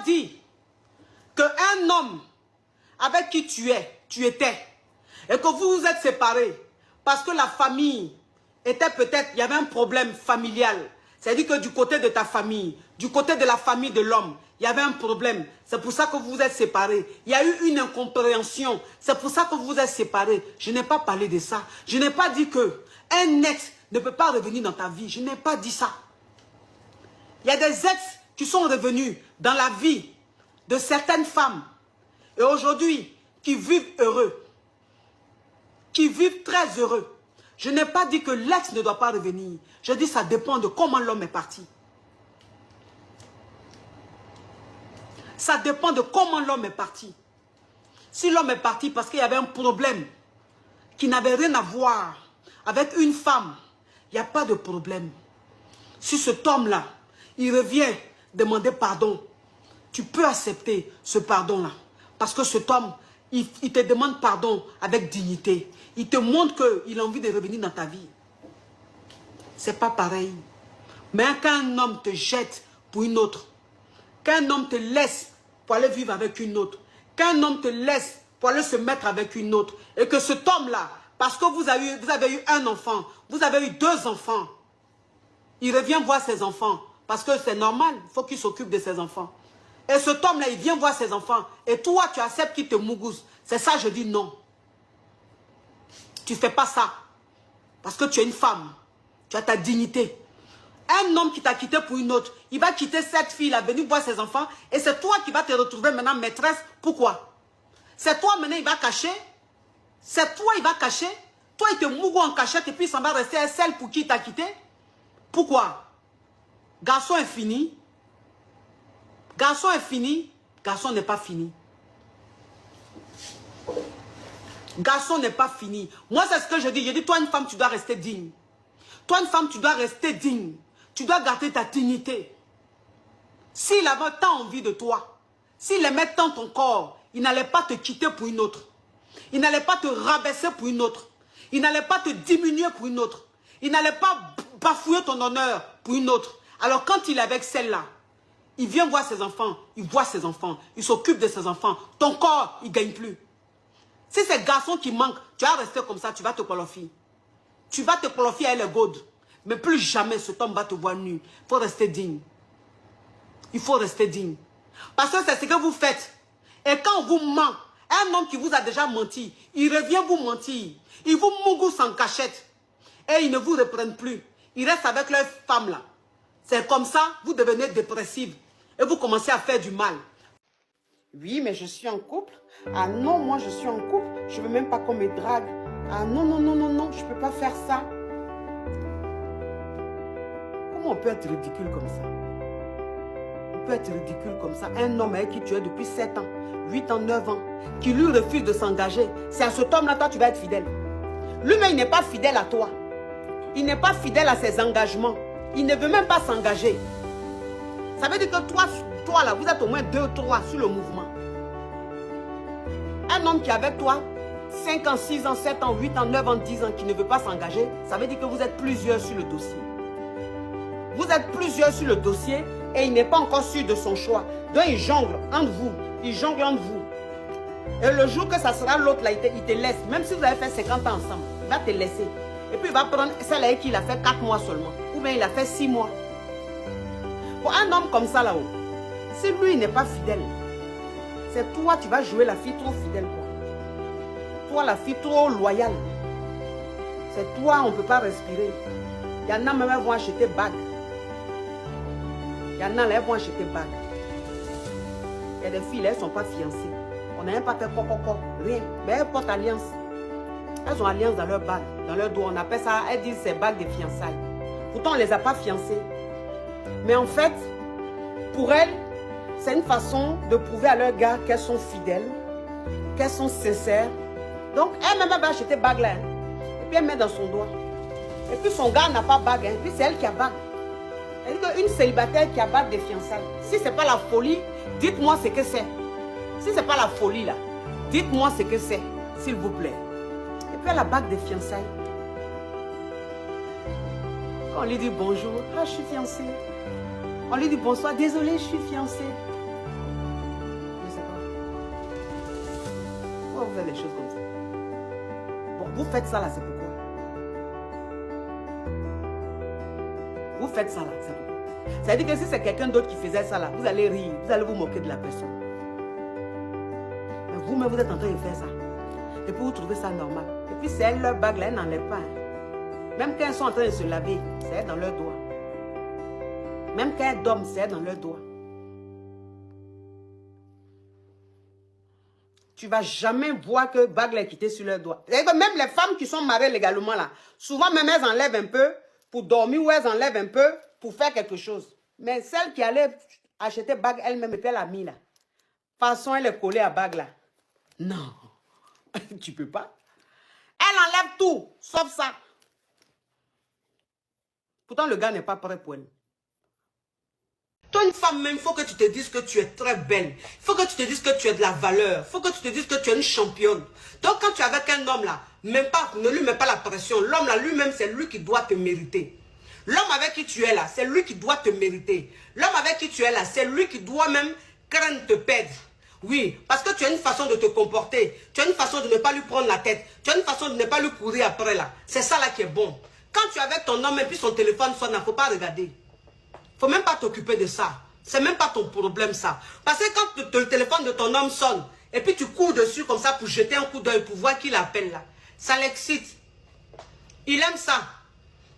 dit qu'un homme avec qui tu étais, et que vous vous êtes séparés, parce que la famille était peut-être, il y avait un problème familial. C'est-à-dire que du côté de ta famille, du côté de la famille de l'homme, il y avait un problème. C'est pour ça que vous vous êtes séparés. Il y a eu une incompréhension. C'est pour ça que vous vous êtes séparés. Je n'ai pas parlé de ça. Je n'ai pas dit qu'un ex ne peut pas revenir dans ta vie. Je n'ai pas dit ça. Il y a des ex qui sont revenus dans la vie de certaines femmes. Et aujourd'hui, qui vivent heureux. Qui vivent très heureux. Je n'ai pas dit que l'ex ne doit pas revenir. Je dis que ça dépend de comment l'homme est parti. Ça dépend de comment l'homme est parti. Si l'homme est parti parce qu'il y avait un problème qui n'avait rien à voir avec une femme, il n'y a pas de problème. Si cet homme-là, il revient demander pardon, tu peux accepter ce pardon-là. Parce que cet homme, il te demande pardon avec dignité. Il te montre qu'il a envie de revenir dans ta vie. C'est pas pareil. Mais quand un homme te jette pour une autre, qu'un homme te laisse pour aller vivre avec une autre, qu'un homme te laisse pour aller se mettre avec une autre, et que cet homme-là, parce que vous avez eu un enfant, vous avez eu 2 enfants, il revient voir ses enfants, parce que c'est normal, il faut qu'il s'occupe de ses enfants. Et cet homme-là, il vient voir ses enfants, et toi, tu acceptes qu'il te mougousse. C'est ça, je dis non. Tu ne fais pas ça, parce que tu es une femme, tu as ta dignité. Un homme qui t'a quitté pour une autre, il va quitter cette fille-là, venir voir ses enfants, et c'est toi qui vas te retrouver maintenant maîtresse. Pourquoi? C'est toi maintenant, il va cacher. C'est toi, il va cacher. Toi, il te mougo en cachette, et puis ça va rester celle pour qui il t'a quitté. Pourquoi? Garçon est fini. Garçon est fini. Garçon n'est pas fini. Garçon n'est pas fini. Moi, c'est ce que je dis. Je dis, toi, une femme, tu dois rester digne. Toi, une femme, tu dois rester digne. Tu dois garder ta dignité. S'il avait tant envie de toi, s'il aimait tant ton corps, il n'allait pas te quitter pour une autre. Il n'allait pas te rabaisser pour une autre. Il n'allait pas te diminuer pour une autre. Il n'allait pas bafouer ton honneur pour une autre. Alors quand il est avec celle-là, il vient voir ses enfants, il voit ses enfants, il s'occupe de ses enfants. Ton corps, il ne gagne plus. Si c'est garçon qui manque, tu vas rester comme ça, tu vas te qualifier. Tu vas te qualifier à les godes. Mais plus jamais cet homme va te voir nu. Il faut rester digne. Il faut rester digne. Parce que c'est ce que vous faites. Et quand on vous ment, un homme qui vous a déjà menti, il revient vous mentir. Il vous mougousse en cachette. Et il ne vous reprenne plus. Il reste avec leur femme là. C'est comme ça, vous devenez dépressive. Et vous commencez à faire du mal. Oui, mais je suis en couple. Ah non, moi je suis en couple. Je ne veux même pas qu'on me drague. Ah non, non, non, non, non, je ne peux pas faire ça. Comment on peut être ridicule comme ça? On peut être ridicule comme ça. Un homme avec qui tu es depuis 7 ans, 8 ans, 9 ans, qui lui refuse de s'engager. C'est à cet homme-là, toi, tu vas être fidèle. Lui-même, il n'est pas fidèle à toi. Il n'est pas fidèle à ses engagements. Il ne veut même pas s'engager. Ça veut dire que toi là, vous êtes au moins 2 ou 3 sur le mouvement. Un homme qui est avec toi, 5 ans, 6 ans, 7 ans, 8 ans, 9 ans, 10 ans, qui ne veut pas s'engager, ça veut dire que vous êtes plusieurs sur le dossier. Vous êtes plusieurs sur le dossier et il n'est pas encore sûr de son choix. Donc il jongle entre vous. Il jongle entre vous. Et le jour que ça sera l'autre là, il te laisse. Même si vous avez fait 50 ans ensemble, il va te laisser. Et puis il va prendre celle avec qui il a fait 4 mois seulement. Ou bien il a fait 6 mois. Pour un homme comme ça là-haut, si lui il n'est pas fidèle, c'est toi tu vas jouer la fille trop fidèle. Toi la fille trop loyale. C'est toi, on ne peut pas respirer. Il y en a même qui vont acheter bague. Il y en a là, elles vont acheter bague. Il y a des filles, elles ne sont pas fiancées. On n'a même pas fait coco, rien. Mais elles portent alliance. Elles ont alliance dans leur bague, dans leur dos. On appelle ça, elles disent c'est bague de fiançailles. Pourtant, on ne les a pas fiancées. Mais en fait, pour elles, c'est une façon de prouver à leurs gars qu'elles sont fidèles, qu'elles sont sincères. Donc, elle-même va acheter bague là. Et puis, elle met dans son doigt. Et puis, son gars n'a pas bague. Et puis, c'est elle qui a bague. Elle dit qu'une célibataire qui a bague de fiançailles, si ce n'est pas la folie, dites-moi ce que c'est. Si ce n'est pas la folie là, dites-moi ce que c'est, s'il vous plaît. Et puis, elle a la bague de fiançailles. Quand on lui dit bonjour, ah, je suis fiancée. On lui dit bonsoir, désolé, je suis fiancée. Pourquoi vous faites des choses comme ça? Bon, vous faites ça là, c'est pourquoi? Vous faites ça là, c'est pourquoi? Ça veut dire que si c'est quelqu'un d'autre qui faisait ça là, vous allez rire, vous allez vous moquer de la personne. Mais vous-même, vous êtes en train de faire ça. Et puis vous trouvez ça normal. Et puis c'est elle, leur bague là, elle n'enlève pas. Hein. Même quand elles sont en train de se laver, c'est elle dans leurs doigts. Même quand elles dorment, c'est elle dans leurs doigts. Tu ne vas jamais voir que bague est quittée sur leurs doigts. Même les femmes qui sont mariées légalement là, souvent même elles enlèvent un peu pour dormir ou elles enlèvent un peu pour faire quelque chose. Mais celle qui allait acheter bague elle-même et puis elle a mis là. De toute façon, elle est collée à bague là. Non, tu peux pas. Elle enlève tout, sauf ça. Pourtant, le gars n'est pas prêt pour elle. Toi, une femme même, il faut que tu te dises que tu es très belle. Il faut que tu te dises que tu es de la valeur. Il faut que tu te dises que tu es une championne. Donc, quand tu es avec un homme là, même pas, ne lui mets pas la pression. L'homme là, lui-même, c'est lui qui doit te mériter. L'homme avec qui tu es là, c'est lui qui doit te mériter. L'homme avec qui tu es là, c'est lui qui doit même craindre de te perdre. Oui, parce que tu as une façon de te comporter. Tu as une façon de ne pas lui prendre la tête. Tu as une façon de ne pas lui courir après là. C'est ça là qui est bon. Quand tu es avec ton homme et puis son téléphone sonne, il ne faut pas regarder. Il ne faut même pas t'occuper de ça. C'est même pas ton problème ça. Parce que quand le téléphone de ton homme sonne et puis tu cours dessus comme ça pour jeter un coup d'œil pour voir qui l'appelle là, ça l'excite. Il aime ça.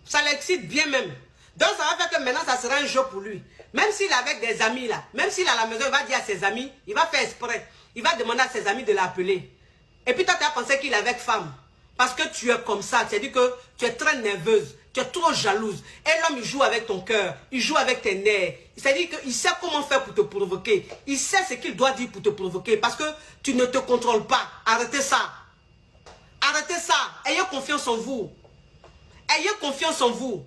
Ça l'excite bien même. Donc ça va faire que maintenant ça sera un jeu pour lui. Même s'il est avec des amis là, même s'il est à la maison, il va dire à ses amis, il va faire exprès. Il va demander à ses amis de l'appeler. Et puis toi tu as pensé qu'il est avec femme. Parce que tu es comme ça, c'est-à-dire que tu es très nerveuse, tu es trop jalouse. Et l'homme il joue avec ton cœur, il joue avec tes nerfs. C'est-à-dire qu'il sait comment faire pour te provoquer. Il sait ce qu'il doit dire pour te provoquer. Parce que tu ne te contrôles pas. Arrêtez ça. Arrêtez ça. Ayez confiance en vous. Ayez confiance en vous.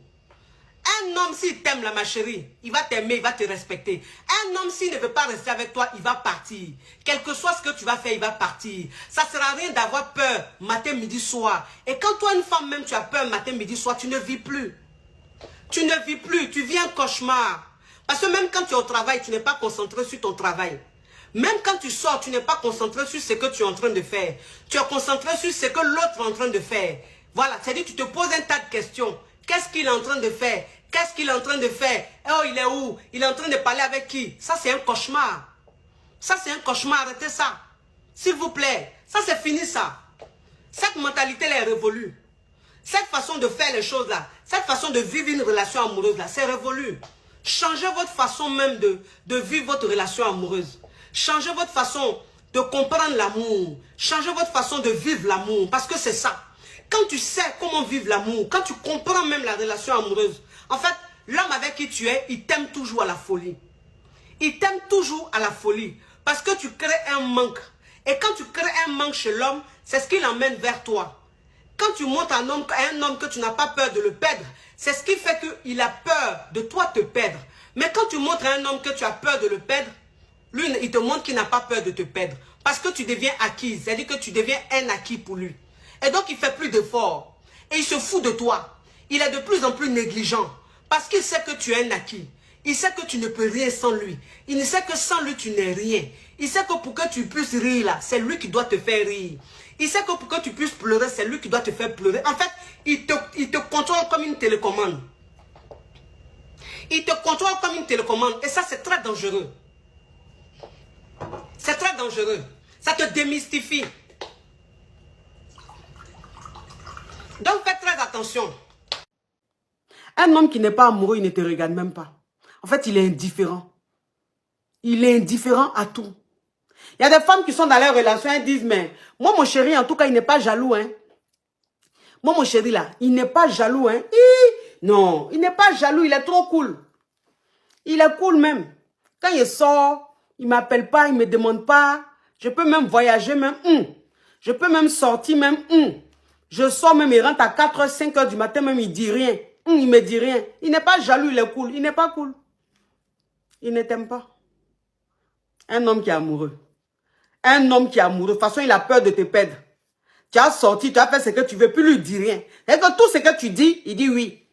Un homme, s'il t'aime là, ma chérie, il va t'aimer, il va te respecter. Un homme, s'il ne veut pas rester avec toi, il va partir. Quel que soit ce que tu vas faire, il va partir. Ça ne sert à rien d'avoir peur matin, midi, soir. Et quand toi, une femme même, tu as peur matin, midi, soir, tu ne vis plus. Tu ne vis plus, tu vis un cauchemar. Parce que même quand tu es au travail, tu n'es pas concentré sur ton travail. Même quand tu sors, tu n'es pas concentré sur ce que tu es en train de faire. Tu es concentré sur ce que l'autre est en train de faire. Voilà, c'est-à-dire que tu te poses un tas de questions. Qu'est-ce qu'il est en train de faire? Qu'est-ce qu'il est en train de faire? Oh, il est où? Il est en train de parler avec qui? Ça, c'est un cauchemar. Ça, c'est un cauchemar. Arrêtez ça. S'il vous plaît. Ça, c'est fini, ça. Cette mentalité-là est révolue. Cette façon de faire les choses-là, cette façon de vivre une relation amoureuse-là, c'est révolu. Changez votre façon même de vivre votre relation amoureuse. Changez votre façon de comprendre l'amour. Changez votre façon de vivre l'amour. Parce que c'est ça. Quand tu sais comment vivre l'amour, quand tu comprends même la relation amoureuse, en fait, l'homme avec qui tu es, il t'aime toujours à la folie. Il t'aime toujours à la folie. Parce que tu crées un manque. Et quand tu crées un manque chez l'homme, c'est ce qui l'emmène vers toi. Quand tu montres à un homme que tu n'as pas peur de le perdre, c'est ce qui fait qu'il a peur de toi te perdre. Mais quand tu montres à un homme que tu as peur de le perdre, lui, il te montre qu'il n'a pas peur de te perdre. Parce que tu deviens acquise. C'est-à-dire que tu deviens un acquis pour lui. Et donc, il fait plus d'efforts. Et il se fout de toi. Il est de plus en plus négligent. Parce qu'il sait que tu es un acquis. Il sait que tu ne peux rien sans lui. Il sait que sans lui, tu n'es rien. Il sait que pour que tu puisses rire là, c'est lui qui doit te faire rire. Il sait que pour que tu puisses pleurer, c'est lui qui doit te faire pleurer. En fait, il te contrôle comme une télécommande. Il te contrôle comme une télécommande. Et ça, c'est très dangereux. C'est très dangereux. Ça te démystifie. Donc, faites très attention. Un homme qui n'est pas amoureux, il ne te regarde même pas. En fait, il est indifférent. Il est indifférent à tout. Il y a des femmes qui sont dans leur relation, elles disent, mais moi, mon chéri, en tout cas, il n'est pas jaloux. Hein. Moi, mon chéri, là, il n'est pas jaloux. Hein. Non, il n'est pas jaloux, il est trop cool. Il est cool même. Quand il sort, il ne m'appelle pas, il ne me demande pas. Je peux même voyager, même. Je peux même sortir, même. Je sors même, il rentre à 4h, 5h du matin, même, il ne dit rien. Il ne me dit rien. Il n'est pas jaloux, il est cool. Il n'est pas cool. Il ne t'aime pas. Un homme qui est amoureux. Un homme qui est amoureux. De toute façon, il a peur de te perdre. Tu as sorti, tu as fait ce que tu veux, plus lui dire rien. Et que tout ce que tu dis, il dit oui.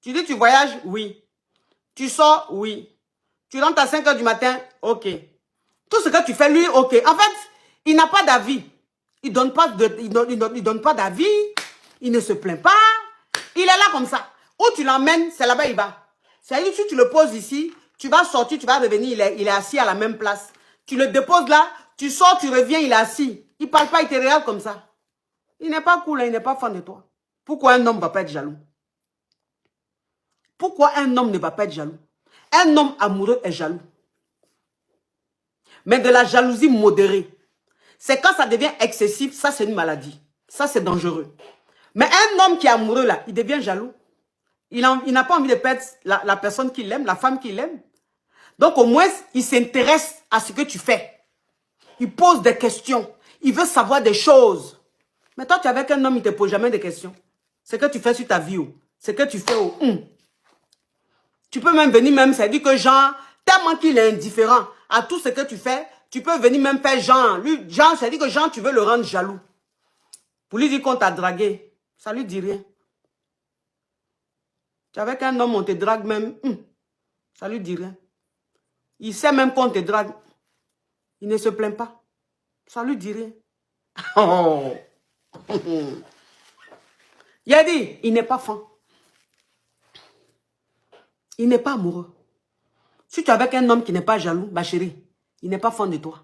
Tu dis tu voyages? Oui. Tu sors? Oui. Tu rentres à 5h du matin? Ok. Tout ce que tu fais, lui, ok. En fait, il n'a pas d'avis. Il donne pas d'avis. Il ne se plaint pas. Il est là comme ça. Où tu l'emmènes, c'est là-bas il va. C'est-à-dire, si tu le poses ici, tu vas sortir, tu vas revenir, il est assis à la même place. Tu le déposes là, tu sors, tu reviens, il est assis. Il ne parle pas, il te regarde comme ça. Il n'est pas cool, hein, il n'est pas fan de toi. Pourquoi un homme ne va pas être jaloux? Pourquoi un homme ne va pas être jaloux? Un homme amoureux est jaloux. Mais de la jalousie modérée. C'est quand ça devient excessif, ça c'est une maladie. Ça c'est dangereux. Mais un homme qui est amoureux là, il devient jaloux. Il n'a pas envie de perdre la personne qu'il aime, la femme qu'il aime. Donc au moins, il s'intéresse à ce que tu fais. Il pose des questions. Il veut savoir des choses. Mais toi, tu es avec un homme, il ne te pose jamais de questions. C'est que tu fais sur ta vie. C'est que tu fais au... Tu peux même venir même, ça dit que Jean, tellement qu'il est indifférent à tout ce que tu fais, tu peux venir même faire Jean. Lui, Jean, ça dit que Jean, tu veux le rendre jaloux. Pour lui dire qu'on t'a dragué. Ça lui dit rien. Tu es avec un homme, on te drague même. Ça lui dit rien. Il sait même qu'on te drague. Il ne se plaint pas. Ça lui dit rien. Oh. Il a dit, il n'est pas fan. Il n'est pas amoureux. Si tu es avec un homme qui n'est pas jaloux, ma chérie, il n'est pas fan de toi.